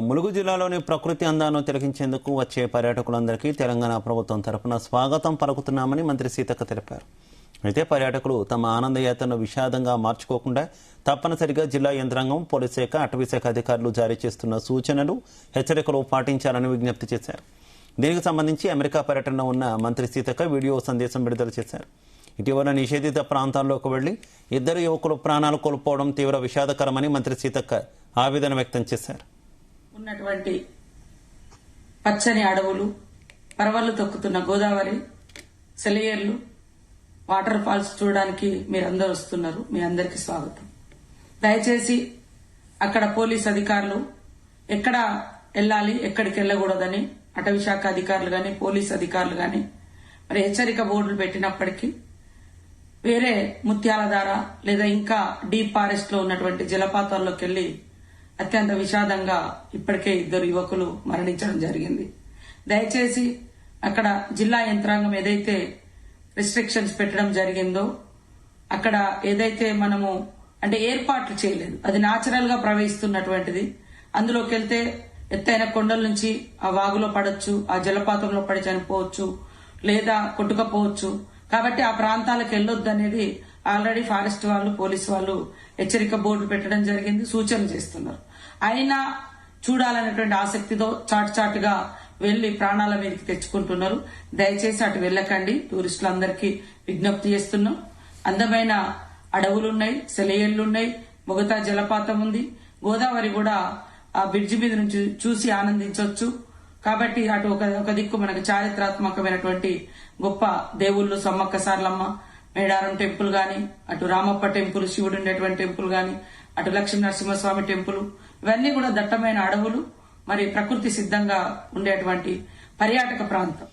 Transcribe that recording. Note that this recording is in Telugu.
ములుగు జిల్లాలోని ప్రకృతి అందాలను తిలకించేందుకు వచ్చే పర్యాటకులందరికీ తెలంగాణ ప్రభుత్వం తరపున స్వాగతం పలుకుతున్నామని మంత్రి సీతక్క తెలిపారు. అయితే పర్యాటకులు తమ ఆనందయాత్రను విషాదంగా మార్చుకోకుండా తప్పనిసరిగా జిల్లా యంత్రాంగం, పోలీస్ శాఖ, అటవీశాఖ అధికారులు జారీ చేస్తున్న సూచనలు, హెచ్చరికలు పాటించాలని విజ్ఞప్తి చేశారు. దీనికి సంబంధించి అమెరికా పర్యటనలో ఉన్న మంత్రి సీతక్క వీడియో సందేశం విడుదల చేశారు. ఇటీవల నిషేధిత ప్రాంతాల్లోకి వెళ్లి 2 యువకులు ప్రాణాలు కోల్పోవడం తీవ్ర విషాదకరమని మంత్రి సీతక్క ఆవేదన వ్యక్తం చేశారు. ఉన్నటువంటి పచ్చని అడవులు, పరవళ్లు తొక్కుతున్న గోదావరి, సెలయేర్లు, వాటర్ ఫాల్స్ చూడడానికి మీరందరూ వస్తున్నారు. మీ అందరికీ స్వాగతం. దయచేసి అక్కడ పోలీస్ అధికారులు ఎక్కడ వెళ్ళాలి, ఎక్కడికి వెళ్ళకూడదని అటవీ శాఖ అధికారులు గాని, పోలీస్ అధికారులు గాని మరి హెచ్చరిక బోర్డులు పెట్టినప్పటికీ వేరే ముత్యాల ధార లేదా ఇంకా డీప్ ఫారెస్ట్ లో ఉన్నటువంటి జలపాతాల్లోకి వెళ్లి అత్యంత విషాదంగా ఇప్పటికే 2 యువకులు మరణించడం జరిగింది. దయచేసి అక్కడ జిల్లా యంత్రాంగం ఏదైతే రిస్ట్రిక్షన్స్ పెట్టడం జరిగిందో, అక్కడ ఏదైతే మనము ఏర్పాట్లు చేయలేదు, అది న్యాచురల్ గా ప్రవహిస్తున్నటువంటిది. అందులోకి వెళ్తే ఎత్తైన కొండల నుంచి ఆ వాగులో పడొచ్చు, ఆ జలపాతంలో పడి చనిపోవచ్చు లేదా కొట్టుకపోవచ్చు. కాబట్టి ఆ ప్రాంతాలకు వెళ్లొద్దు అనేది ఆల్రెడీ ఫారెస్ట్ వాళ్ళు, పోలీసు వాళ్ళు హెచ్చరిక బోర్డులు పెట్టడం జరిగింది, సూచనలు చేస్తున్నారు. అయినా చూడాలనేటువంటి ఆసక్తితో చాటుగా వెళ్లి ప్రాణాల మీదకి తెచ్చుకుంటున్నారు. దయచేసి అటు వెళ్ళకండి. టూరిస్టులందరికీ విజ్ఞప్తి చేస్తున్నాం. అందమైన అడవులున్నాయి, సెలయేళ్లున్నాయి, మొగతా జలపాతం ఉంది, గోదావరి కూడా ఆ బ్రిడ్జి మీద నుంచి చూసి ఆనందించవచ్చు. కాబట్టి అటు ఒక దిక్కు మనకు చారిత్రాత్మకమైనటువంటి గొప్ప దేవుళ్ళు సమ్మక్క సార్లమ్మ, మేడారం టెంపుల్ గాని, అటు రామప్ప టెంపుల్, శివుడు ఉండేటువంటి టెంపుల్ గాని, అటు లక్ష్మీ నరసింహస్వామి టెంపుల్, ఇవన్నీ కూడా దట్టమైన అడవులు, మరి ప్రకృతి సిద్ధంగా ఉండేటువంటి పర్యాటక ప్రాంతం.